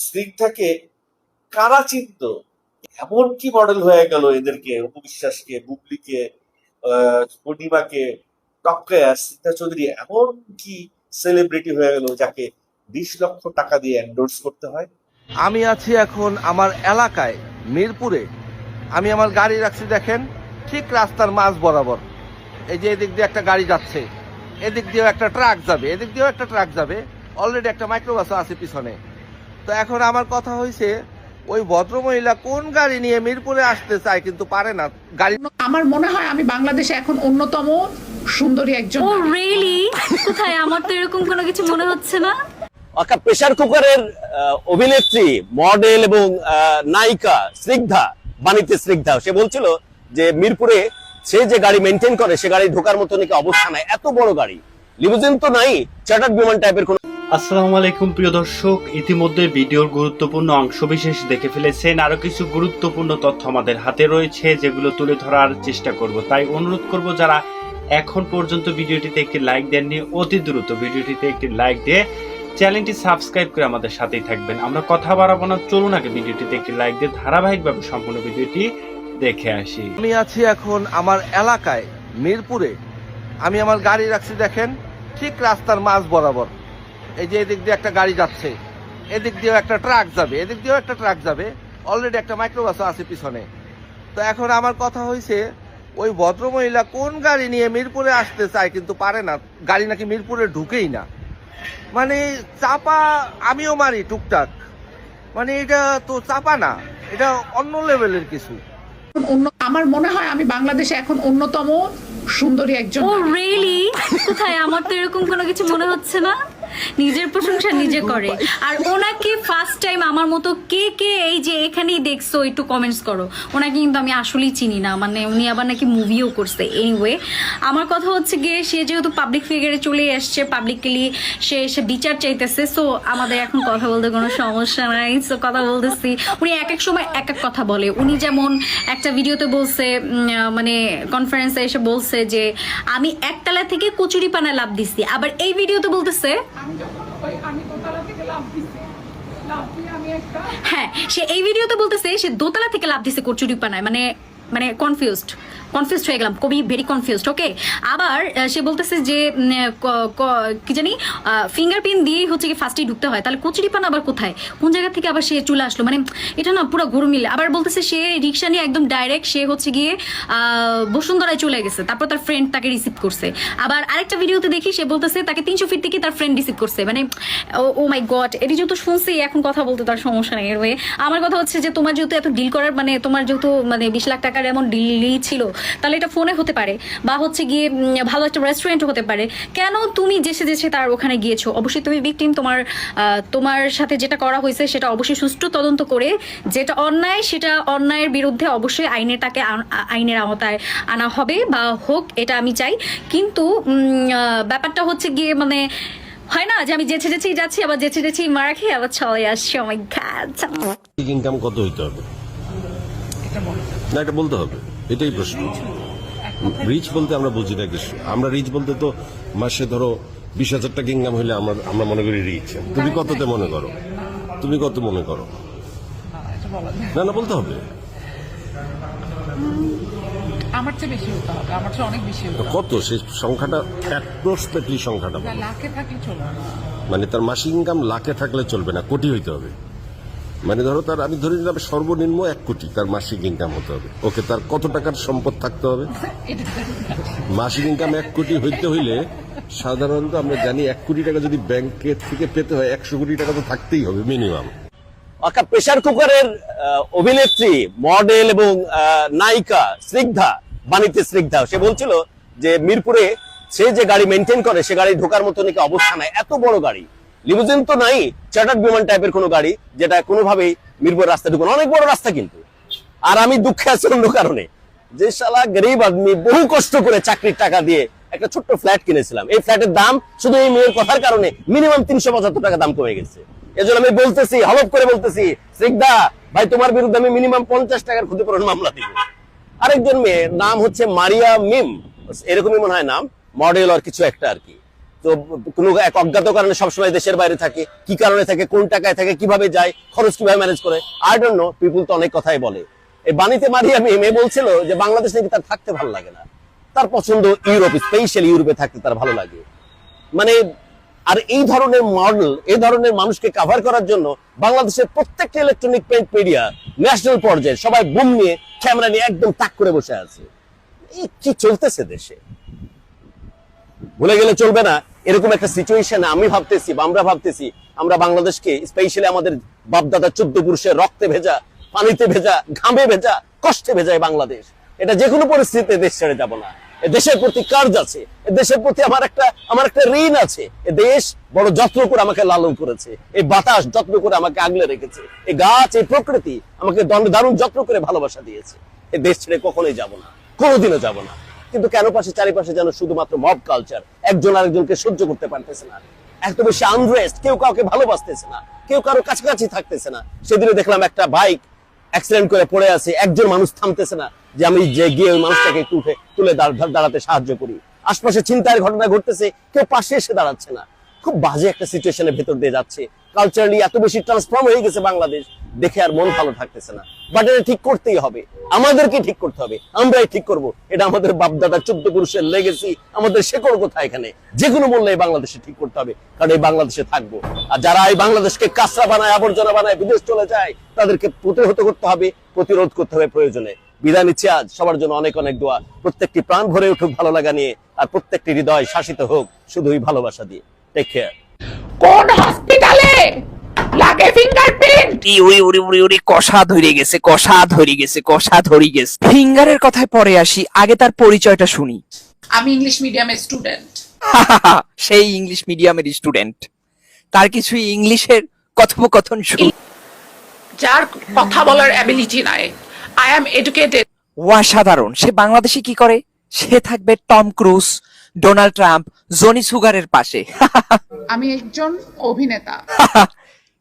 স্নিগ্ধাকে কারা চিনত? এমন কি মডেল হয়ে গেল এদেরকে, উপবিশ্বাসকে, বুবলিকে, পূর্ণিমাকে টপকায় স্নিগ্ধা চৌধুরী এমন কি সেলিব্রিটি হয়ে গেল যাকে 20 লক্ষ টাকা দিয়ে এন্ডোর্স করতে হয়? আমি আছি এখন আমার এলাকায় মিরপুরে। আমি আমার গাড়ি রাখছি দেখেন ঠিক রাস্তার মাঝ বরাবর। এই যে এদিক দিয়ে একটা গাড়ি যাচ্ছে, এদিক দিয়েও একটা ট্রাক যাবে, এদিক দিয়েও একটা ট্রাক যাবে, অলরেডি একটা মাইক্রোবাসও আছে পিছনে। তো এখন আমার কথা হয়েছে ওই ভদ্রমহিলা কোন গাড়ি নিয়ে মিরপুরে আসতে চায় কিন্তু পারে না। গাড়ি আমার মনে হয় আমি বাংলাদেশে এখন অন্যতম সুন্দরী একজন ও রিয়েলি? কোথায়? আমার তো এরকম কোনো কিছু মনে হচ্ছে না। প্রেসার কুকারের অভিনেত্রী, মডেল এবং নায়িকা স্নিগ্ধা, বাণিজ্য স্নিগ্ধা, সে বলছিল যে মিরপুরে সে যে গাড়ি মেনটেন করে সে গাড়ি ঢোকার মতো নাকি অবস্থা নাই, এত বড় গাড়ি, লিমুজিন তো নাই, চার্টার্ড বিমান টাইপের কোন। আসসালামু আলাইকুম প্রিয় দর্শক, ইতিমধ্যে ভিডিওর গুরুত্বপূর্ণ অংশবিশেষ দেখে ফেলেছেন। আরো কিছু গুরুত্বপূর্ণ তথ্য আমাদের হাতে রয়েছে যেগুলো তুলে ধরার চেষ্টা করব। তাই অনুরোধ করব যারা এখন পর্যন্ত ভিডিওটিতে একটি লাইক দেননি অতি দ্রুত ভিডিওটিতে একটি লাইক দিয়ে চ্যানেলটি সাবস্ক্রাইব করে আমাদের সাথেই থাকবেন। আমরা কথা বাড়াবো না, চলুন আগে ভিডিওটিতে একটি লাইক দিয়ে ধারাবাহিকভাবে সম্পূর্ণ ভিডিওটি দেখে আসি। আমি আছি এখন আমার এলাকায় মিরপুরে। আমি আমার গাড়ি রাখছি দেখেন ঠিক রাস্তার মাঝ বরাবর। এই যে এদিক দিয়ে একটা গাড়ি যাচ্ছে, এদিক দিয়েও একটা ট্রাক যাবে, এদিক দিয়েও একটা ট্রাক যাবে, অলরেডি একটা মাইক্রোবাসও আছে পিছনে। তো এখন আমার কথা হয়েছে ওই ভদ্রমহিলা কোন গাড়ি নিয়ে মিরপুরে আসতে চায় কিন্তু পারে না। গাড়ি নাকি মিরপুরে ঢুকেই না, মানে চাপা। আমিও মারি টুকটাক, মানে এটা তো চাপা না, এটা অন্য লেভেলের কিছু। আমার মনে হয় আমি বাংলাদেশে এখন অন্যতম সুন্দরী একজন ও রিয়েলি? কোথায়? আমার তো এরকম কোনো কিছু মনে হচ্ছে না। নিজের প্রশংসা নিজে করে। আর ওনাকে ফার্স্ট টাইম আমার মতো কে কে এই যে এখানেই দেখছো একটু কমেন্টস করো। ওনাকে কিন্তু আমি আসলেই চিনি না, মানে উনি আবার নাকি মুভিও করছে। এনিওয়ে, আমার কথা হচ্ছে গিয়ে সে যেহেতু পাবলিক ফিগারে চলে এসছে, পাবলিকলি সে বিচার চাইতেছে, সো আমাদের এখন কথা বলতে কোনো সমস্যা নাই। সো কথা বলতেছি, উনি এক এক সময় এক এক কথা বলে। উনি যেমন একটা ভিডিওতে বলছে, মানে কনফারেন্সে এসে বলছে যে আমি একতলা থেকে কচুরিপানা লাভ দিছি, আবার এই ভিডিওতে বলতেছে হ্যাঁ, সে এই ভিডিওতে বলতেছে সে দোতলা থেকে লাভ দিছে কচুরিপানায়। মানে মানে কনফিউজড হয়ে গেলাম, কবি ভেরি কনফিউজড। ওকে, আবার সে বলতেছে যে কি জানি ফিঙ্গারপ্রিন্ট দিয়েই হচ্ছে কি ফার্স্টেই ঢুকতে হয়, তাহলে কচুরিপানা আবার কোথায়, কোন জায়গা থেকে আবার সে চলে আসলো? মানে এটা না পুরো গরমিল। আবার বলতেছে সে রিক্সা নিয়ে একদম ডাইরেক্ট সে হচ্ছে গিয়ে বসুন্ধরায় চলে গেছে, তারপর তার ফ্রেন্ড তাকে রিসিভ করছে। আবার আরেকটা ভিডিওতে দেখি সে বলতেছে তাকে 300 ফিট থেকে তার ফ্রেন্ড রিসিভ করছে। মানে ও মাই গড, এটি যেহেতু শুনছি এখন কথা বলতে তার সমস্যা নেই। এর আমার কথা হচ্ছে যে তোমার যেহেতু এত ডিল করার, মানে তোমার যেহেতু মানে 20 লাখ টাকার এমন ডিলই ছিল, তাহলে এটা ফোনে হতে পারে বা হচ্ছে গিয়ে ভালো একটা রেস্টুরেন্ট হতে পারে। কেন তুমি যেছে তার ওখানে গিয়েছো? অবশ্যই তুমি ভিকটিম, তোমার সাথে যেটা করা হয়েছে সেটা অবশ্যই সুষ্ঠু তদন্ত করে, যেটা অন্যায় সেটা অন্যায়ের বিরুদ্ধে অবশ্যই আইনের আওতায় আনা হবে বা হোক, এটা আমি চাই। কিন্তু ব্যাপারটা হচ্ছে গিয়ে মানে হয় না যে আমি যেছেই যাচ্ছি, আবার যেছেই মারা খেয়ে আবার চলে আসছি। ও মাই গড, ইনকাম কত হইতে হবে না, এটা বলতে হবে, এটাই প্রশ্ন। রিচ বলতে আমরা বুঝি না কিছু। আমরা রিচ বলতে তো মাসে ধরো 20,000 টাকা ইনকাম হইলে আমরা মনে করি রিচ। তুমি কততে মনে করো? তুমি কত মনে করো? না বলতে হবে। আমার চেয়ে বেশি হতে হবে, আমার চেয়ে অনেক বেশি হতে হবে। কত সেই সংখ্যাটা, অ্যাপ্রক্সিমেটলি সংখ্যাটা বলো। লাখে থাকলে চলবে না, মানে তার মাসিক ইনকাম লাখে থাকলে চলবে না, কোটি হইতে হবে। মানে ধরো তার, আমি ধরে নিলাম সর্বনিম্ন 1 কোটি তার মাসিক ইনকাম হতে হবে। ওকে, তার কত টাকার সম্পদ থাকতে হবে? মাসিক ইনকাম 1 কোটি হইতে হইলে সাধারণত আমরা জানি 1 কোটি টাকা যদি ব্যাংকের থেকে পেতে হয় 100 কোটি টাকা তো থাকতেই হবে মিনিমাম। প্রেসার কুকারের অভিনেত্রী, মডেল এবং নায়িকা স্নিগ্ধা, বাণিজ্য স্নিগ্ধা, সে বলছিল যে মিরপুরে সে যে গাড়ি মেনটেন করে সে গাড়ি ঢোকার মতো নাকি অবস্থা নাই, এত বড় গাড়ি, লিমুজিন তো নাই, চার্টার্ড বিমান টাইপের কোন গাড়ি যেটা কোনোভাবেই মিরপুর রাস্তা ঢুকানো, অনেক বড় রাস্তা কিন্তু। আর আমি দুঃখে আছি অন্য কারণে, যে শালা গরিব আদমি বহু কষ্ট করে চাকরির টাকা দিয়ে একটা ছোট্ট ফ্ল্যাট কিনেছিলাম। এই ফ্ল্যাটের দাম শুধু এই মেয়ের কথার কারণে মিনিমাম 375 টাকা দাম কমে গেছে। এজন্য আমি বলতেছি, হলফ করে বলতেছি, স্নিগ্ধা ভাই তোমার বিরুদ্ধে আমি মিনিমাম 50 টাকার ক্ষতিপূরণ মামলা দিব। আরেকজন মেয়ের নাম হচ্ছে মারিয়া মিম, এরকমই মনে হয় নাম, মডেল আর কিছু একটা আর কি। তো কোনো এক অজ্ঞাত কারণে সবসময় দেশের বাইরে থাকে, কি কারণে থাকে, কোন টাকায় থাকে, কিভাবে যায়, খরচ কিভাবে ম্যানেজ করে, আই ডোন্ট নো। পিপুল তো অনেক কথাই বলে। এই বাণীতে মারিয়া মেয়ে বলছিল যে বাংলাদেশ নাকি তার থাকতে ভালো লাগে না, তার পছন্দ ইউরোপ, স্পেশালি ইউরোপে থাকতে তার ভালো লাগে। মানে আর এই ধরনের মডেল, এই ধরনের মানুষকে কভার করার জন্য বাংলাদেশের প্রত্যেকটা ইলেকট্রনিক প্রিন্ট মিডিয়া ন্যাশনাল পর্যায়ে সবাই বুম নিয়ে ক্যামেরা নিয়ে একদম তাক করে বসে আছে। এই কি চলতেছে দেশে? ভুলে গেলে চলবে না, এরকম একটা সিচুয়েশনে আমি ভাবতেছি বা আমরা ভাবতেছি আমরা বাংলাদেশকে, স্পেশালি আমাদের বাপদাদা 14 পুরুষের রক্তে ভেজা, পানিতে ভেজা, ঘামে ভেজা, কষ্টে ভেজা এই বাংলাদেশ, এটা যে কোনো পরিস্থিতিতে দেশ ছেড়ে যাব না। এ দেশের প্রতি কার্য আছে, এ দেশের প্রতি আমার একটা ঋণ আছে। এ দেশ বড় যত্ন করে আমাকে লালন করেছে, এই বাতাস যত্ন করে আমাকে আগলে রেখেছে, এই গাছ, এই প্রকৃতি আমাকে দারুণ যত্ন করে ভালোবাসা দিয়েছে। এই দেশ ছেড়ে কখনোই যাব না, কোনোদিনও যাব না। কিন্তু কেন চারিপাশে যেন শুধুমাত্র মব কালচার, একজন আরেকজনকে সহ্য করতে পারতেছে না, এত বেশি আনরেস্ট, কেউ কাউকে ভালোবাসতেছে না, কেউ কারো কাছাকাছি থাকতেছে না। সেদিনে দেখলাম একটা বাইক অ্যাক্সিডেন্ট করে পড়ে আছে, একজন মানুষ থামতেছে না যে আমি যে গিয়ে ওই মানুষটাকে একটু উঠে তুলে দাঁড়াতে সাহায্য করি। আশপাশে ছিনতাইয়ের ঘটনা ঘটতেছে, কেউ পাশে এসে দাঁড়াচ্ছে না। খুব বাজে একটা সিচুয়েশনের ভেতর দিয়ে যাচ্ছে। কালচারালি এত বেশি ট্রান্সফর্ম হয়ে গেছে বাংলাদেশ, দেখে আর মন ভালো থাকতেছে না। বাট এটা ঠিক করতেই হবে, আমাদেরকে ঠিক করতে হবে, আমরাই ঠিক করব। এটা আমাদের বাপদাদা 14 পুরুষের লেগেসি, আমাদের শেকড় কোথায় এখানে। যে কোনো মূল্যে এই বাংলাদেশে ঠিক করতে হবে, কারণ এই বাংলাদেশে থাকবো। আর যারা এই বাংলাদেশকে কাঁচরা বানায়, আবর্জনা বানায়, বিদেশ চলে যায়, তাদেরকে প্রতিহত করতে হবে, প্রতিরোধ করতে হবে প্রয়োজনে। বিদায় নিচ্ছি আজ, সবার জন্য অনেক অনেক দোয়া। প্রত্যেকটি প্রাণ ভরে উঠুক ভালো লাগা নিয়ে, আর প্রত্যেকটি হৃদয় শাসিত হোক শুধুই ভালোবাসা দিয়ে। Take care. কোন হসপিটালে লাগে ফিঙ্গারপ্রিন্ট? উড়ি উড়ি উড়ি উড়ি কষা ধরে গেছে, কষা ধরে গেছে, কষা ধরে গেছে। ফিঙ্গারের কথায় পরে আসি, আগে তার পরিচয়টা শুনি। আমি ইংলিশ মিডিয়ামের স্টুডেন্ট। সেই ইংলিশ মিডিয়ামের স্টুডেন্ট, তার কিছু ইংলিশের কথোপকথন শুনি। যার কথা বলার অ্যাবিলিটি নাই। I am educated. অসাধারণ। সে বাংলাদেশে কি করে? সে থাকবে Tom Cruise, Donald Trump, Johnny সুগারের পাশে। আমি একজন অভিনেতা।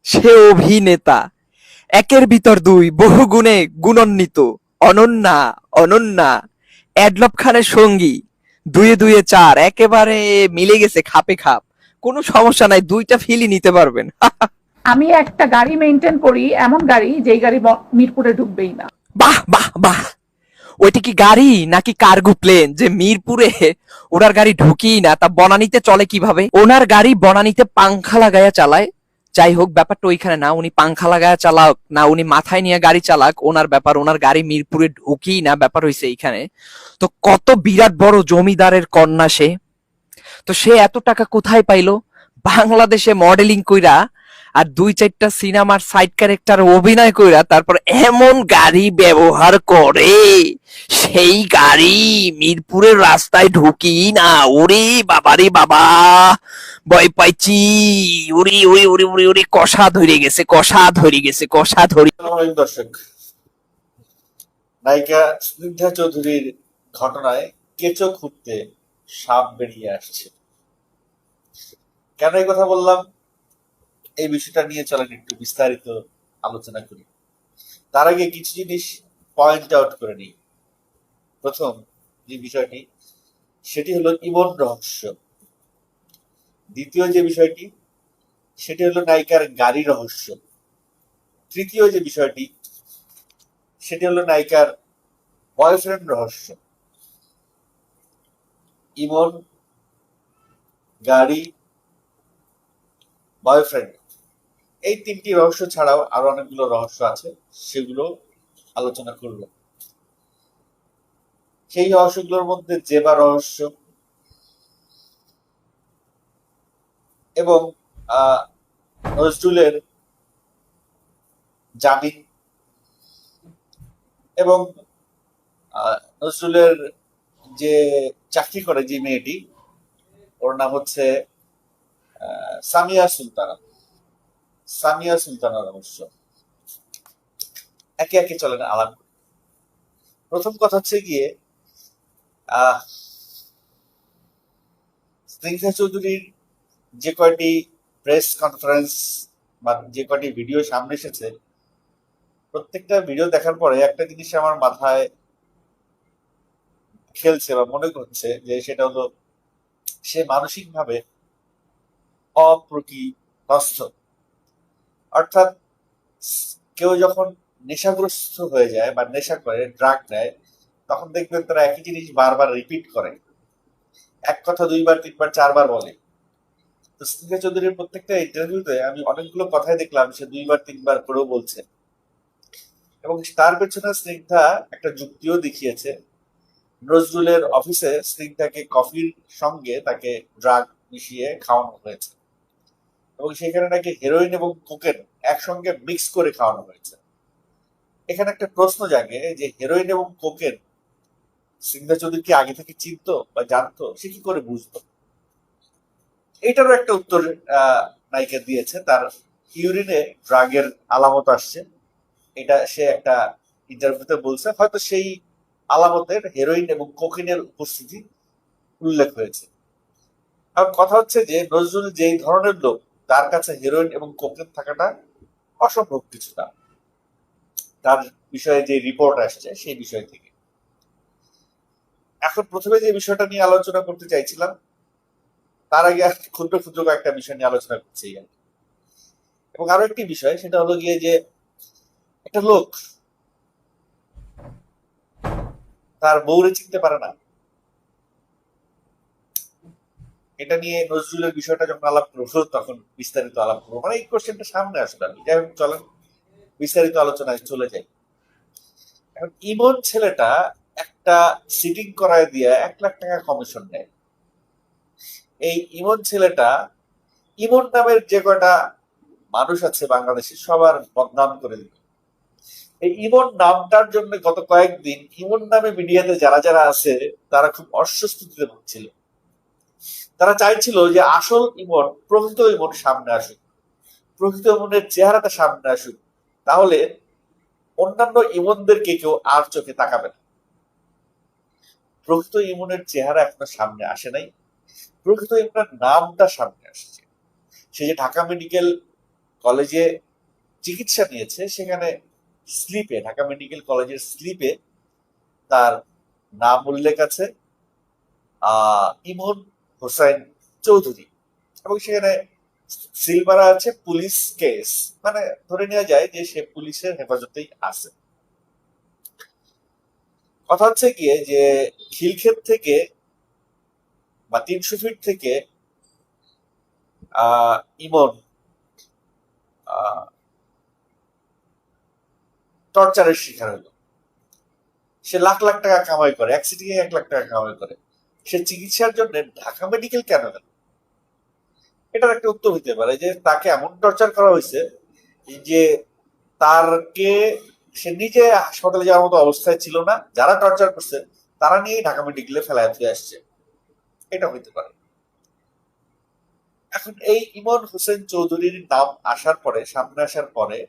সে অভিনেতা, একের ভিতর দুই, বহু গুণে গুণান্বিত, অনন্যা অনন্যা, অ্যাডলব খানের সঙ্গী, দুয়ে দুয়ে চার, একেবারে মিলে গেছে খাপে খাপ। কোনো সমস্যা নাই, দুইটা ফিলই নিতে পারবেন। আমি একটা গাড়ি মেইনটেইন করি, এমন গাড়ি যেই গাড়ি মিরপুরে ঢুকবেই না। বাহ বাহ বাহ, ওইটা কি গাড়ি নাকি কার্গো প্লেন যে মিরপুরে ওনার গাড়ি ঢুকিই না? তা বনানীতে চলে কিভাবে? ওনার গাড়ি বনানীতে পাংখা লাগায়া চালায়। যাই হোক, ব্যাপারটা ওইখানে না, উনি পাংখা লাগায়া চালাক না উনি মাথায় নিয়ে গাড়ি চালাক, ওনার ব্যাপার। ওনার গাড়ি মিরপুরে ঢুকিই না, ব্যাপার হয়েছে এইখানে। তো কত বিরাট বড় জমিদারের কন্যা সে, তো সে এত টাকা কোথায় পাইলো? বাংলাদেশে মডেলিং কইরা আর 2-4টা সিনেমার সাইড ক্যারেক্টার অভিনয় কইরা তারপর এমন গাড়ি ব্যবহার করে, সেই গাড়ি মিরপুরের রাস্তায় ঢুকি না। ওরে বাবারে বাবা, ভয় পাইছি। উড়ি উড়ি উড়ি উড়ি উড়ি কষা ধরে গেছে, কষা ধরে গেছে, কষা ধরে। আসসালামু দর্শক, নায়িকা স্নিগ্ধা চৌধুরীর ঘটনায় কেঁচো খুঁড়তে সাপ বেরিয়ে আসছে। কেন এই কথা বললাম, এই বিষয়টা নিয়ে চলেন একটু বিস্তারিত আলোচনা করি। তার আগে কিছু জিনিস পয়েন্ট আউট করে নিই। প্রথম যে বিষয়টি, সেটি হলো ইমন রহস্য। দ্বিতীয় যে বিষয়টি, সেটি হলো নায়িকার গাড়ি রহস্য। তৃতীয় যে বিষয়টি, সেটি হলো নায়িকার বয়ফ্রেন্ড রহস্য। ইমন, গাড়ি, বয়ফ্রেন্ড, এই 3টি রহস্য ছাড়াও আরো অনেকগুলো রহস্য আছে, সেগুলো আলোচনা করব। সেই রহস্যগুলোর মধ্যে জেবা রহস্য এবং নজরুলের জামিন এবং নজরুলের যে চাকরি করে যে মেয়েটি, ওর নাম হচ্ছে সামিয়া সুলতানা। সামিয়া সুলতানা রহস্য একে একে চলেন আলাপ। প্রথম কথা হচ্ছে গিয়ে স্নিগ্ধা চৌধুরীর যে কয়টি প্রেস কনফারেন্স বা যে কয়টি ভিডিও সামনে এসেছে, প্রত্যেকটা ভিডিও দেখার পরে একটা জিনিস আমার মাথায় খেলছে বা মনে করছে যে সেটা হলো সে মানসিকভাবে অপ্রকৃতস্থ। অর্থাৎ কেউ যখন নেশাগ্রস্ত হয়ে যায় বা নেশা করে, ড্রাগ নেয়, তখন দেখবেন তারা একই জিনিস বারবার রিপিট করে, এক কথা 2 বার 3 বার 4 বার বলে। তো স্নেহা চৌধুরীর প্রত্যেকটা ইন্টারভিউতে আমি অনেকগুলো কথাই দেখলাম সে 2 বার 3 বার করেও বলছে, এবং তার পেছনে স্নিগ্ধা একটা যুক্তিও দেখিয়েছে। নজরুলের অফিসে স্নিগ্ধাকে কফির সঙ্গে তাকে ড্রাগ মিশিয়ে খাওয়ানো হয়েছে, এবং সেখানে নাকি হেরোইন এবং কোকেন একসঙ্গে মিক্স করে খাওয়ানো হয়েছে। এখানে একটা প্রশ্ন জাগে যে হেরোইন এবং কোকেন স্নিগ্ধা চৌধুরী কি আগে থেকে চিনতো বা জানতো, সে কি করে বুঝতো? এটারও একটা উত্তর নায়িকা দিয়েছে, তার ইউরিনে ড্রাগের আলামত আসছে, এটা সে একটা ইন্টারভিউতে বলছে, হয়তো সেই আলামতের হেরোইন এবং কোকেনের উপস্থিতি উল্লেখ হয়েছে। আর কথা হচ্ছে যে নজরুল যেই ধরনের লোক, তার কাছে হেরোইন এবং কোকেন থাকাটা অসম্ভব কিছু না, তার বিষয়ে যে রিপোর্ট আসছে সেই বিষয় থেকে। এখন প্রথমে যে বিষয়টা নিয়ে আলোচনা করতে চাইছিলাম, তার আগে ক্ষুদ্র ক্ষুদ্র একটা বিষয় নিয়ে আলোচনা করছি। এবং আরো একটি বিষয়, সেটা হলো গিয়ে যে একটা লোক তার বউরে চিনতে পারে না, এটা নিয়ে নজরুলের বিষয়টা যখন আলাপ করবো তখন বিস্তারিত আলাপ করবো, মানে এই কোশ্চেনটা সামনে আসলে। আমি যাই হোক, চলেন বিস্তারিত আলোচনায় চলে যাই। এখন ইমন ছেলেটা একটা সিটিং করায় দিয়ে 1 লাখ টাকা কমিশন নেয়। এই ইমন ছেলেটা, ইমন নামের যে কয়টা মানুষ আছে বাংলাদেশে সবার বদনাম করে দিল। এই ইমন নামটার জন্য গত কয়েকদিন ইমন নামে মিডিয়াতে যারা যারা আছে তারা খুব অস্বস্তিতে ভুগছিল। তারা চাইছিল যে আসল ইমন, প্রকৃত ইমন সামনে আসুক, প্রকৃত ইমনের চেহারাটা সামনে আসুক, তাহলে অন্যান্য ইমনদেরকে কেউ আর চোখে তাকাবে না। প্রকৃত ইমনের চেহারা এখনো সামনে আসে নাই, প্রকৃত ইমনের নামটা সামনে আসছে। সে যে ঢাকা মেডিকেল কলেজে চিকিৎসা নিয়েছে, সেখানে স্লিপে, ঢাকা মেডিকেল কলেজের স্লিপে তার নাম উল্লেখ আছে ইমন হোসেন চৌধুরী, এবং সেখানে সিল মারা আছে পুলিশ কেস, মানে ধরে নেওয়া যায় যে সে পুলিশের হেফাজতেই আছে। কথা হচ্ছে গিয়ে যে খিলক্ষেত থেকে বা 300 ফিট থেকে ইমন টর্চারের শিকার হলো। সে লাখ লাখ টাকা কামাই করে, এক সিটিংয়ে 1 লাখ টাকা কামাই করে, সে চিকিৎসার জন্য ঢাকা মেডিকেল কেন গেল? এটার একটা উত্তর হইতে পারে যে তাকে এমন টর্চার করা হয়েছে যে তারকে, সে নিজে হাসপাতালে যাওয়ার মতো অবস্থায় ছিল না, যারা টর্চার করছে তারা নিয়ে ঢাকা মেডিকেলে ফেলায় দিয়ে আসছে, এটা হইতে পারে। এখন এই ইমন হোসেন চৌধুরীর নাম আসার পরে, সামনে আসার পরে,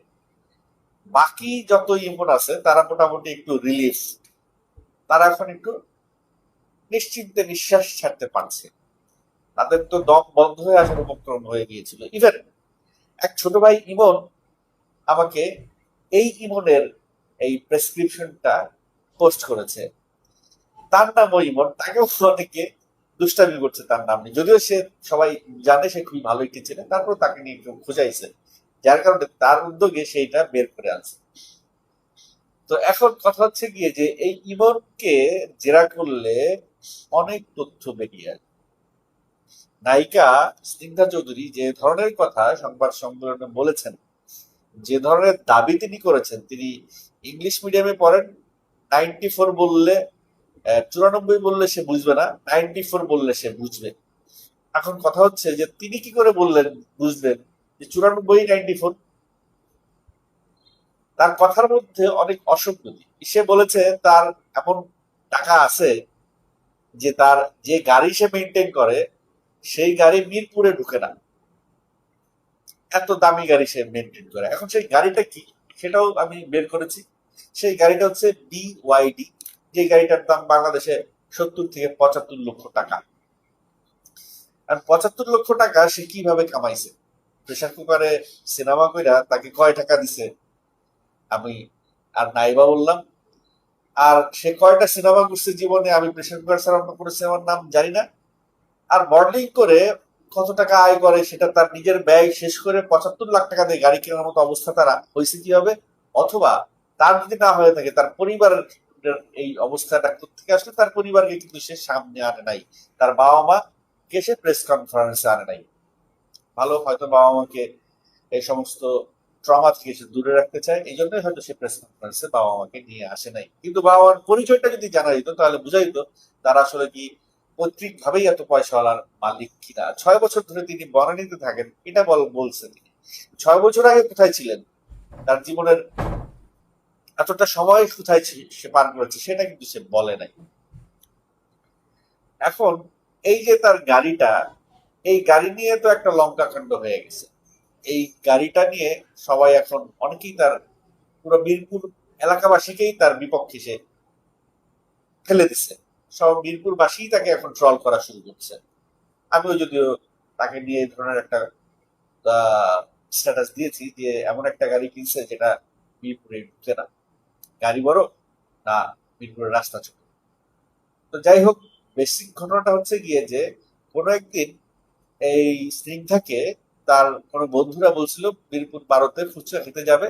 বাকি যত ইমন আছে তারা মোটামুটি একটু রিলিফ, তারা এখন একটু নিশ্চিন্তে নিঃশ্বাস ছাড়তে পারছে। তাদের তো দম বন্ধ হয়ে আসার উপক্রম হয়ে গিয়েছিল। ইভেন এক ছোট ভাই ইমন আমাকে এই ইমনের এই প্রেসক্রিপশনটা পোস্ট করেছে, তার নামও ইমন, তাকেও অনেকে দুষ্টামি করছে তার নাম নিয়ে, যদিও সে সবাই জানে সে খুবই ভালো একটি ছেলে, তারপর তাকে নিয়ে একটু খোঁজাইছে, যার কারণে তার উদ্যোগে সেইটা বের করে আনছে। তো এখন কথা হচ্ছে গিয়ে যে এই ইমনকে জেরা করলে অনেক তথ্য বেরিয়ে আসে। নায়িকা স্নিগ্ধা চৌধুরী যে ধরনের কথা সংবাদ সম্মেলনে বলেছেন, যে ধরনের দাবি তিনি করেছেন, তিনি ইংলিশ মিডিয়ামে পড়েন, 94 বললে, 94 বললে সে বুঝবে না, 94 বললে সে বুঝবে। এখন কথা হচ্ছে যে তিনি কি করে বললেন বুঝবেন যে 94 94? তার কথার মধ্যে অনেক অসঙ্গতি। সে বলেছে তার এমন টাকা আছে যে তার যে গাড়ি সে মেনটেন করে সেই গাড়ি মিরপুরে ঢুকে না, এত দামি গাড়ি সে মেনটেন করে। এখন সেই গাড়িটা কি সেটাও আমি বের করেছি। সেই গাড়িটা হচ্ছে BYD, যে গাড়িটার দাম বাংলাদেশে 70 থেকে 75 লক্ষ টাকা। আর 75 লক্ষ টাকা সে কিভাবে কামাইছে? প্রেসার কুকারে সিনেমা কইরা তাকে কয় টাকা দিছে আমি আর নাইবা বললাম, আর সে কয়টা সিনেমা করছে জীবনে আমি প্রেসার কুকার ছাড়া অন্য কোনো সিনেমার নাম জানি না। আর মডেলিং করে কত টাকা আয় করে, সেটা তার নিজের ব্যয় শেষ করে 75 লাখ টাকা দিয়ে গাড়ি কেনার মতো অবস্থা তার হয়েছে কি হবে, অথবা তার যদি না হয়ে থাকে তার পরিবারের এই অবস্থাটা কোথেকে আসলে, তার পরিবারকে কিন্তু সে সামনে আনে নাই, তার বাবা মা কে সে প্রেস কনফারেন্সে আনে নাই। ভালো, হয়তো বাবা মাকে এই সমস্ত ট্রমা থেকে সে দূরে রাখতে চায়, এই জন্যই হয়তো সে প্রেস কনফারেন্সে বাবা মাকে নিয়ে আসে নাই। কিন্তু বাবা মার পরিচয়টা যদি জানা যেত তাহলে বোঝা যেত তারা আসলে কি পৈতৃক ভাবেই এত পয়সাওয়ালার মালিক কিনা। 6 বছর ধরে তিনি বনানীতে থাকেন, এটা বলছে তিনি। 6 বছর আগে কোথায় ছিলেন, তার জীবনের এতটা সময় কোথায় সে পার করেছে সেটা কিন্তু সে বলে নাই। এখন এই যে তার গাড়িটা, এই গাড়ি নিয়ে তো একটা লঙ্কা কাণ্ড হয়ে গেছে। এই গাড়িটা নিয়ে সবাই এখন অনেকেই তার পুরো মিরপুর এলাকাবাসীকেই তার বিপক্ষে সে ফেলে দিচ্ছে। সব মিরপুরবাসী তাকে এখন ট্রল করা শুরু করছে। আমিও যদিও তাকে নিয়ে এই ধরনের একটা স্ট্যাটাস দিয়েছি যে এমন একটা গাড়ি কিনছে যেটা মিরপুরে ঢুকে না, গাড়ি বড় না মিরপুরের রাস্তা ছোট। তো যাই হোক, বেসিক ঘটনাটা হচ্ছে গিয়ে যে কোনো একদিন এই স্নিগ্ধাকে তার কোনো বন্ধুরা বলছিল মিরপুর 12-তে ফুচকা খেতে যাবে,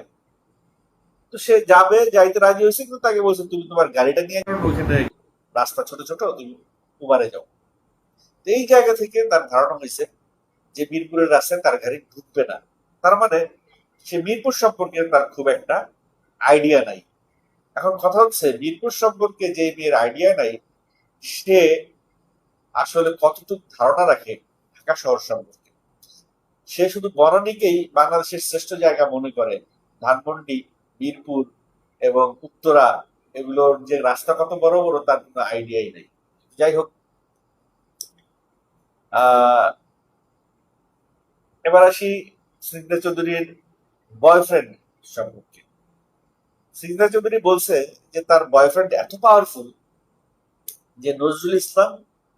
তো সে যাবে, যাইতে রাজি হয়েছে, কিন্তু তাকে বলছে তুমি তোমার গাড়িটা নিয়ে যাবে, ওইখানে রাস্তা ছোট ছোট, তুমি উবারে যাও। এই জায়গা থেকে তার ধারণা হয়েছে যে মিরপুরের রাস্তায় তার গাড়ি ঢুকবে না, তার মানে সে মিরপুর সম্পর্কে তার খুব একটা আইডিয়া নাই। এখন কথা হচ্ছে মিরপুর সম্পর্কে যে মেয়ের আইডিয়া নাই সে আসলে কতটুকু ধারণা রাখে ঢাকা শহর সম্পর্কে। সে শুধু বনানীকেই বাংলাদেশের শ্রেষ্ঠ জায়গা মনে করে, ধানমন্ডি, মিরপুর এবং উত্তরা এগুলোর যে রাস্তা কত বড় বড় তার কোনো আইডিয়াই নেই। যাই হোক, এবার আসি স্নিগ্ধা চৌধুরীর বয়ফ্রেন্ড সম্পর্কে। স্নিগ্ধা চৌধুরী বলছে যে তার বয়ফ্রেন্ড এত পাওয়ারফুল যে নজরুল ইসলাম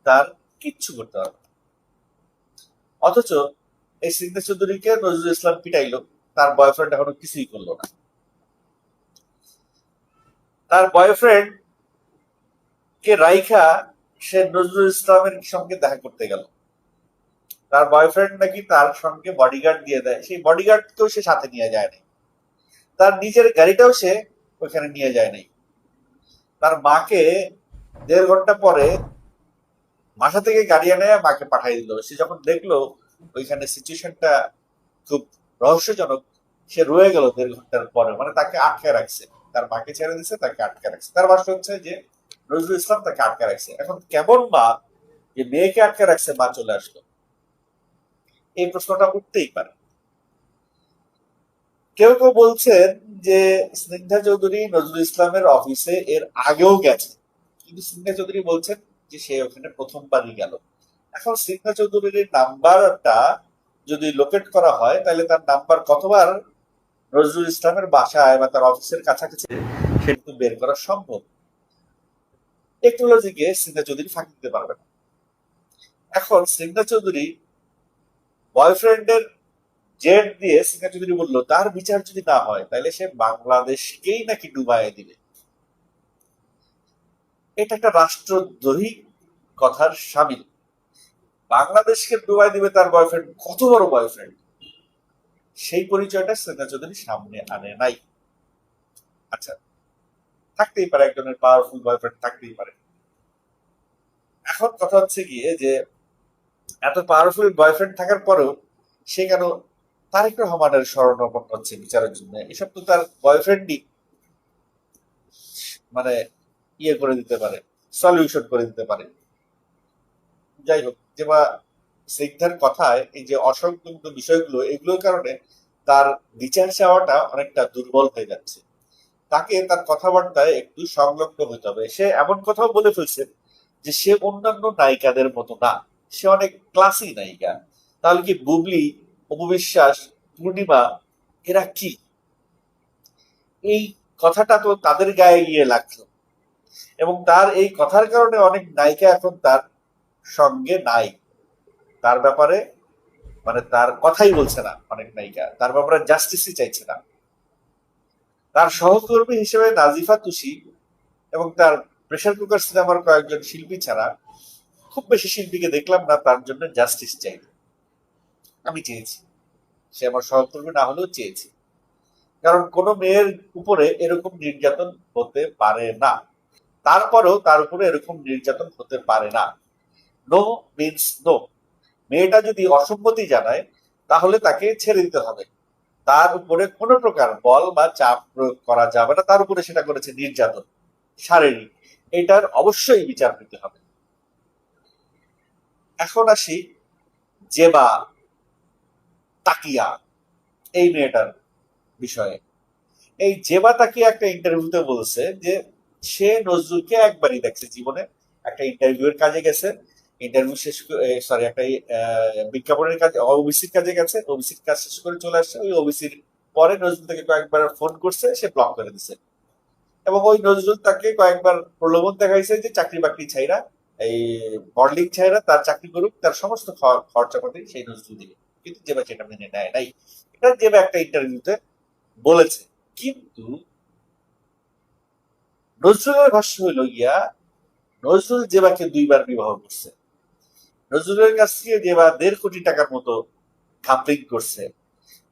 তার কিচ্ছু করতে পারবে না। অথচ এই স্নিগ্ধা চৌধুরীকে নজরুল ইসলাম পিটাইলো, তার বয়ফ্রেন্ড এখনো কিছুই করলো না। তার বয়ফ্রেন্ড কে রাইখা সে নজরুল ইসলামের সঙ্গে দেখা করতে গেল। তার বয়ফ্রেন্ড নাকি তার সঙ্গে বডিগার্ড দিয়ে দেয়, সেই বডিগার্ডকেও সে সাথে নিয়ে যায় নাই, তার নিজের গাড়িটাও সে ওইখানে নিয়ে যায় নাই। তার মাকে 1.5 ঘন্টা পরে বাসা থেকে গাড়ি এনে মাকে পাঠাই দিল। সে যখন দেখলো ওইখানে সিচুয়েশনটা খুব রহস্যজনক, সে রয়ে গেল 1.5 ঘন্টার পরে, মানে তাকে আটকে রাখছে। তার মাকে ছেড়ে দিচ্ছে, তাকে আটকে রাখছে। তার ভাষ্য হচ্ছে যে নজরুল ইসলাম তাকে আটকে রাখছে। এখন কেমন মা যে মেয়েকে আটকে রাখছে, মা চলে আসলো, এই প্রশ্নটা উঠতেই পারে। কেউ কেউ বলছেন যে স্নিগ্ধা চৌধুরী নজরুল ইসলামের অফিসে এর আগেও গেছে, কিন্তু স্নিগ্ধা চৌধুরী বলছেন যে সে ওখানে প্রথমবারই গেল। এখন স্নিগ্ধা চৌধুরীর নাম্বারটা যদি লোকেট করা হয় তাহলে তার নাম্বার কতবার নজরুল ইসলামের বাসায় বা তার অফিসের কাছাকাছি সেটা তো বের করা সম্ভব। টেকনোলজিকে স্নিগ্ধা চৌধুরী ফাঁকি দিতে পারবে না। এখন স্নিগ্ধা চৌধুরী বয়ফ্রেন্ডের জেট দিয়ে স্নিগ্ধা চৌধুরী বললো তার বিচার যদি না হয় তাহলে সে বাংলাদেশকেই নাকি ডুবাইয়ে দিবে। এটা একটা রাষ্ট্রদ্রোহী কথার সামিল। বাংলাদেশকে ডুবাই দিবে তার বয়ফ্রেন্ড, কত বড় বয়ফ্রেন্ড, সেই পরিচয়টা স্নিগ্ধা চৌধুরী সামনে আনে নাই। আচ্ছা, থাকতেই পারে, একজনের পাওয়ারফুল বয়ফ্রেন্ড থাকতেই পারে। এখন কথা হচ্ছে গিয়ে যে এত পাওয়ারফুল বয়ফ্রেন্ড থাকার পরেও সে কেন তারেক রহমানের শরণাপন্ন হচ্ছে বিচারের জন্য? এসব তো তার বয়ফ্রেন্ডই মানে ইয়ে করে দিতে পারে, সলিউশন করে দিতে পারে। যাই হোক, যেবা স্নিগ্ধার কথায় এই যে অসংলগ্ন বিষয়গুলো, এগুলোর কারণে তার বিচার চাওয়াটা অনেকটা দুর্বল হয়ে যাচ্ছে। তাকে তার কথাবার্তায় একটু সংলগ্ন হতে হবে। সে এমন কথাও বলে ফেলছে যে সে অন্যান্য নায়িকাদের মতো না, সে অনেক ক্লাসি নায়িকা। তাহলে কি বুবলি, অপবিশ্বাস, পূর্ণিমা এরা কি? এই কথাটা তো তাদের গায়ে গিয়ে লাগলো, এবং তার এই কথার কারণে অনেক নায়িকা এখন তার সঙ্গে নাই, তার ব্যাপারে মানে তার কথাই বলছে না। অনেক নায়িকা তার ব্যাপারে জাস্টিসই চাইছে না। তার সহকর্মী হিসেবে নাজিফা তুষি এবং তার প্রেসার কুকার সিনেমার কয়েকজন শিল্পী ছাড়া খুব বেশি শিল্পীকে দেখলাম না তার জন্য জাস্টিস চাই। আমি চেয়েছি, সে আমার সহকর্মী না হলেও চেয়েছি, কারণ কোনো মেয়ের উপরে এরকম নির্যাতন হতে পারে না, তারপরেও তার উপরে এরকম নির্যাতন হতে পারে না। No means no. মেয়েটা যদি অসম্মতি জানায় তাহলে তাকে ছেড়ে দিতে হবে, তার উপরে কোনো প্রকার বল বা চাপ প্রয়োগ করা যাবে না, তার উপরে সেটা করেছে নির্যাতন শারীরিক, এটার অবশ্যই বিচার পেতে হবে। এখন আসি জেবা তাকিয়া এই মেয়েটার বিষয়ে। এই জেবা তাকিয়া একটা ইন্টারভিউতে বলছে যে সে নজরুলকে একবারই দেখছে জীবনে, একটা ইন্টারভিউয়ের কাজে গেছে, ইন্টারভিউ শেষ সরি একটা বিজ্ঞাপনের কাজে, ওবিসির কাজে গেছে, ওবিসির কাজ শেষ করে চলে আসছে। ওই ওবিসির পরে নজরুল তাকে কয়েকবার ফোন করছে, সে ব্লক করে দিছে, এবং ওই নজরুল তাকে কয়েকবার প্রলোভন দেখাইছে যে চাকরি বাকরি ছাইরা, এই মডেলিং ছাইরা তার চাকরি করুক, তার সমস্ত খরচাপাতি সেই নজরুল দিবে, কিন্তু জেবা সেটা মেনে নেয় নাই। এটা জেবা একটা ইন্টারভিউতে বলেছে। কিন্তু নজরুলের ভাষ্য হইল গিয়া নজরুল জেবাকে 2বার বিবাহ করছে, নজরুলের কাছ থেকে জেবা 1.5 কোটি টাকার মতো কাপলিং করছে।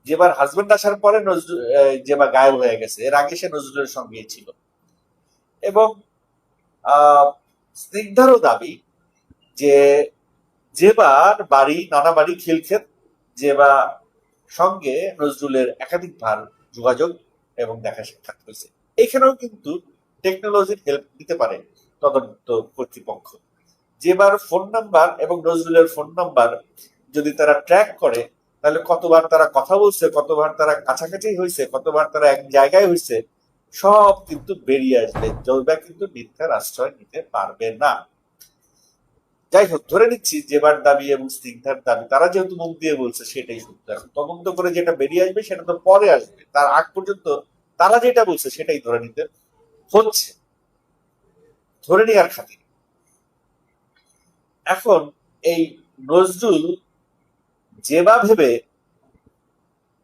জেবার হাজবেন্ড আসার পরে নজরুল জেবা গায়েব হয়ে গেছে, এর আগে সে নজরুলের সঙ্গেই ছিল। এবং স্নিগ্ধারও দাবি যে জেবার বাড়ি নানা বাড়ি খিলক্ষেত, জেবা সঙ্গে নজরুলের একাধিকবার যোগাযোগ এবং দেখা সাক্ষাৎ হয়েছে। এখানেও কিন্তু টেকনোলজির হেল্প দিতে পারে তদন্ত কর্তৃপক্ষ। জেবার ফোন নাম্বার এবং নজরুলের ফোন নাম্বার যদি তারা ট্র্যাক করে, তাহলে কতবার তারা কথা বলছে, কতবার তারা কাছাকাছি হয়েছে, কতবার তারা এক জায়গায় হয়েছে, সব কিন্তু বেরিয়ে আসবে। জলবা কিন্তু মিথ্যার আশ্রয় নিতে পারবে না। যাই হোক, ধরে নিচ্ছি জেবার দাবি এবং স্নিগ্ধার দাবি তারা যেহেতু মুখ দিয়ে বলছে সেটাই সত্য। এখন তদন্ত করে যেটা বেরিয়ে আসবে সেটা তো পরে আসবে, তার আগ পর্যন্ত তারা যেটা বলছে সেটাই ধরে নিতে হচ্ছে, ধরে নেওয়ার খাতির। এখন এই নজরুল জেবা ভেবে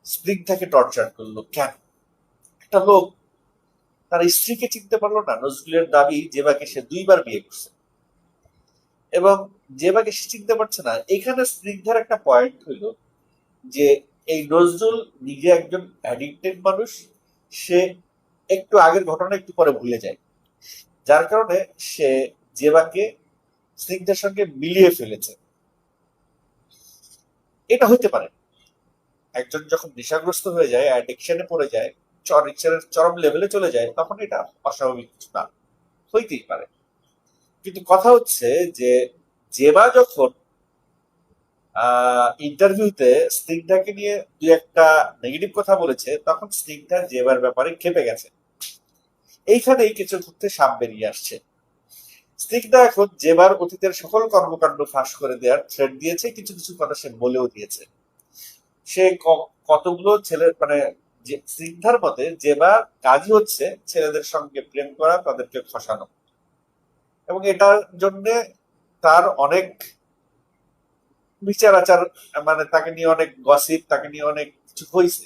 স্নিগ্ধাকে টর্চার করলো কেন? একটা লোক তার স্ত্রীকে চিনতে পারলো না। নজরুলের দাবি জেবাকে সে 2বার বিয়ে করছে এবং জেবাকে সে চিনতে পারছে না। এখানে স্নিগ্ধার একটা পয়েন্ট হইল যে এই নজরুল নিজে একজন অ্যাডিক্টেড মানুষ, সে একটু আগের ঘটনা একটু পরে ভুলে যায়, যার কারণে সে জেবাকে স্নিগ্ধার সঙ্গে মিলিয়ে ফেলেছে। এটা হইতে পারে, একজন যখন নেশাগ্রস্ত হয়ে যায়, অ্যাডিকশনে পড়ে যায়, চরম লেভেলে চলে যায়, তখন এটা অস্বাভাবিক কিছু না, হইতেই পারে। কিন্তু কথা হচ্ছে যে জেবা যখন ইন্টারভিউতে স্নিগ্ধাকে নিয়ে 2-1টা নেগেটিভ কথা বলেছে, তখন স্নিগ্ধা জেবার ব্যাপারে খেপে গেছে। এইখানেই কিছু ঘুরতে সাপ বেরিয়ে আসছে। স্নিগ্ধা এখন জেবার অতীতের সকল কর্মকাণ্ড ফাঁস করে দেওয়ার থ্রেট দিয়েছে, কিছু কিছু কথা সে বলেও দিয়েছে। সে কতগুলো ছেলে মানে স্নিগ্ধার মতে জেবার কাজই হচ্ছে ছেলেদের সঙ্গে প্রেম করা, তাদেরকে খসানো, এবং এটার জন্য তার অনেক বিচার আচার, মানে তাকে নিয়ে অনেক গসিপ, তাকে নিয়ে অনেক কিছু হয়েছে,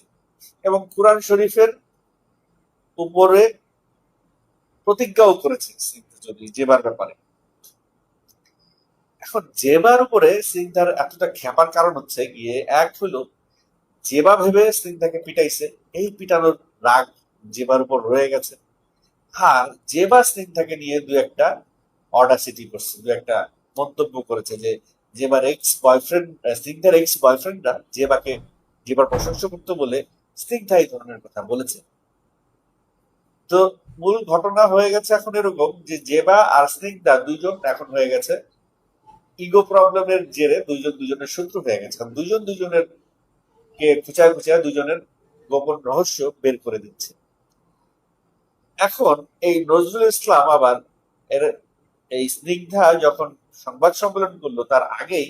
এবং কোরআন শরীফের উপরে প্রতিজ্ঞাও করেছে যদি জেবার ব্যাপারে। এখন জেবার উপরে স্নিগ্ধার এতটা খেপার কারণ হচ্ছে গিয়ে, এক হলো জেবা ভেবে স্নিগ্ধাকে পিটাইছে, এই পিটানোর রাগ জেবার উপর রয়ে গেছে। আর জেবা স্নিগ্ধাকে নিয়ে 2-1টা অডাসিটি করছে, 2-1টা মন্তব্য করেছে যে জেবার এক্স বয়ফ্রেন্ড, স্নিগ্ধার এক্স বয়ফ্রেন্ডরা জেবার প্রশংসা করতে বলে স্নিগ্ধা এই ধরনের কথা বলেছে। তো মূল ঘটনা হয়ে গেছে এখন এরকম যে জেবা আর স্নিগ্ধা 2জন এখন হয়ে গেছে ইগো প্রবলেমের জেরে দুজনের শত্রু হয়ে গেছে। দুজন দুজনের কে খুঁচায় 2জনের গোপন রহস্য বের করে দিচ্ছে। এখন এই নজরুল ইসলাম আবার এই স্নিগ্ধা যখন সংবাদ সম্মেলন করলো তার আগেই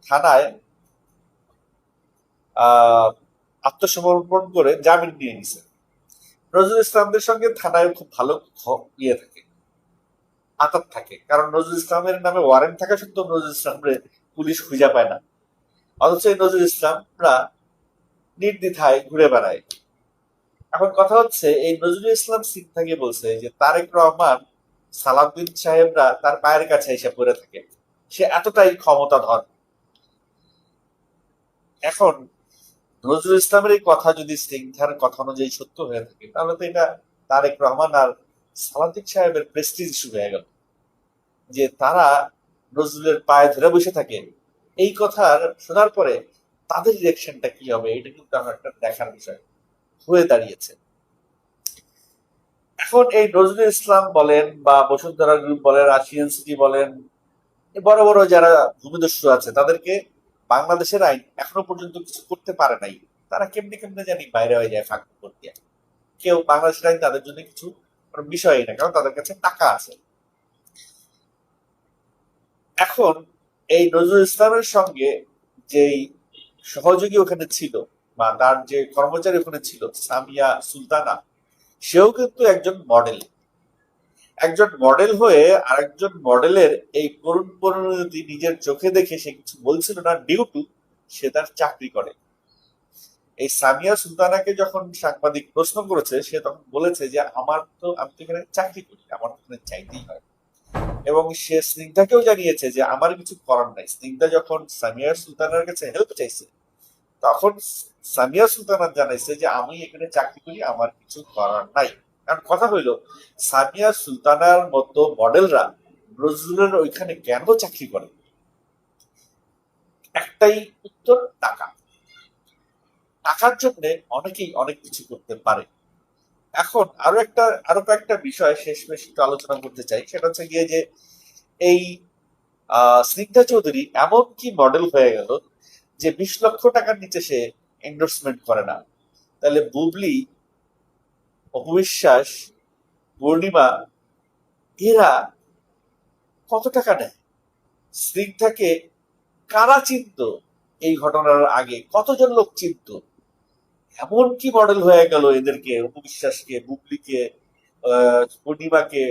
থানায় আত্মসমর্পণ করে জামিন নিয়ে নিছে। নজরুল ইসলামদের সঙ্গে থানায় খুব ভালো ইয়ে থাকে, আতাত থাকে, কারণ নজরুল ইসলামের নামে ওয়ারেন্ট থাকা সত্ত্বেও নজরুল ইসলামের পুলিশ খুঁজে পায় না, অথচ এই নজরুল ইসলামরা নির্দ্বিধায় ঘুরে বেড়ায়। এখন কথা হচ্ছে এই নজরুল ইসলাম স্নিগ্ধাকে বলছে যে তারেক রহমান, সালাউদ্দিন সাহেবরা তার পায়ের কাছে এসে পড়ে থাকে, সে এতটাই ক্ষমতাধর। এখন নজরুল ইসলামের এই কথা যদি স্নিগ্ধার কথা অনুযায়ী সত্য হয়ে থাকে, তাহলে তো এটা তারেক রহমান আর সালাদিক সাহেবের প্রেস্টিজ ইস্যু হয়ে গেল, যে তারা নজরুলের পায়ে ধরে বসে থাকে। এই কথা শোনার পরে তাদের রিয়াকশনটা কি হবে, এটা কিন্তু আমার একটা দেখার বিষয় হয়ে দাঁড়িয়েছে। এখন এই নজরুল ইসলাম বলেন বা বসুন্ধরা গ্রুপ বলেন, রাশিয়ান সিটি বলেন, বড় বড় যারা ভূমিদস্যু আছে, তাদেরকে বাংলাদেশের আইন এখনো পর্যন্ত কিছু করতে পারে নাই। তারা কেমনে কেমনে জানি বাইরে হয়ে যায় ফাঁক করতে। কেউ বাংলাদেশের আইন তাদের জন্য কিছু কোনো বিষয়ই না, কারণ তাদের কাছে টাকা আছে। এখন এই নজরুল ইসলামের সঙ্গে যেই সহযোগী ওখানে ছিল বা তার যে কর্মচারী ওখানে ছিল সামিয়া সুলতানা, সেও কিন্তু একজন মডেল। একজন মডেল হয়ে আরেকজন মডেলের এই করুণ পরিণতি নিজের চোখে দেখে সে কিছু বলছিল না, ডিউ টু সে তার চাকরি করে। এই সামিয়া সুলতানাকে যখন সাংবাদিক প্রশ্ন করেছে, সে তখন বলেছে যে আমি তো এখানে চাকরি করি, আমার তো এখানে চাইতেই হয়। এবং সে স্নিগ্ধাকেও জানিয়েছে যে আমার কিছু করার নাই। স্নিগ্ধা যখন সামিয়া সুলতানার কাছে হেল্প চাইছে, তখন সামিয়া সুলতানা জানাইছে যে আমি এখানে চাকরি করি, আমার কিছু করার নাই। কারণ কথা হইলো, সামিয়া সুলতানার মতো মডেলরা নজরুলের ওইখানে কেন চাকরি করে? একটাই উত্তর, টাকা। টাকার জন্য অনেকেই অনেক কিছু করতে পারে। এখন আরো কয়েকটা বিষয় শেষমেশ একটু আলোচনা করতে চাই। সেটা হচ্ছে গিয়ে যে এই স্নিগ্ধা চৌধুরী এমন কি মডেল হয়ে গেল যে 20 লক্ষ টাকার নিচে সে এন্ডোর্সমেন্ট করে না। তাহলে বুবলি, অপবিশ্বাস, পূর্ণিমা এরা কত টাকা নেয়? স্নিগ্ধাকে কারা চিনত এই ঘটনার আগে? কতজন লোক চিনত? এমন কি মডেল হয়ে গেল এদেরকে, অপবিশ্বাসকে, বুবলিকে, পূর্ণিমাকে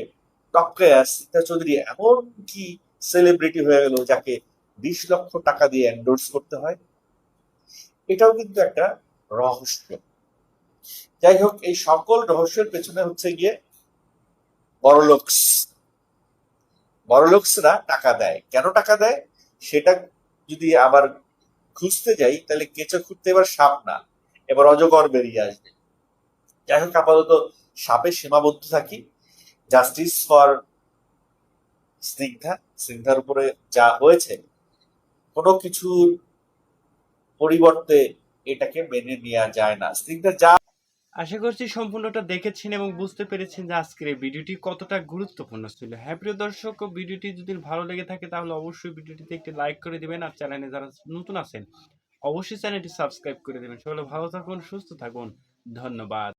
টপকায়া স্নিগ্ধা চৌধুরী এমন কি সেলিব্রিটি হয়ে গেল যাকে 20 লক্ষ টাকা দিয়ে এন্ডোর্স করতে হয়? এটাও কিন্তু একটা রহস্য। যাই হোক, এই সকল রহস্যের পেছনে হচ্ছে গিয়ে বড়লোকসরা টাকা দেয়। কেন টাকা দেয় সেটা যদি আবার খুঁজতে যাই, তাহলে কেঁচো খুঁড়তে এবার সাপ না, এবার অজগর বেরিয়ে আসবে। যাই হোক, আপাতত সাপে সীমাবদ্ধ থাকি। জাস্টিস ফর স্নিগ্ধার উপরে যা হয়েছে, কোনো কিছুর পরিবর্তে এটাকে মেনে নেওয়া যায় না। স্নিগ্ধা যা আশা করছি সম্পূর্ণটা দেখেছেন এবং বুঝতে পেরেছেন যে আজকের এই ভিডিওটি কতটা গুরুত্বপূর্ণ ছিল। হ্যাঁ প্রিয় দর্শক, ভিডিওটি যদি ভালো লেগে থাকে তাহলে অবশ্যই ভিডিওটিতে একটি লাইক করে দিবেন, আর চ্যানেলে যারা নতুন আছেন অবশ্যই চ্যানেলটি সাবস্ক্রাইব করে দেবেন। সকলে ভালো থাকুন, সুস্থ থাকুন, ধন্যবাদ।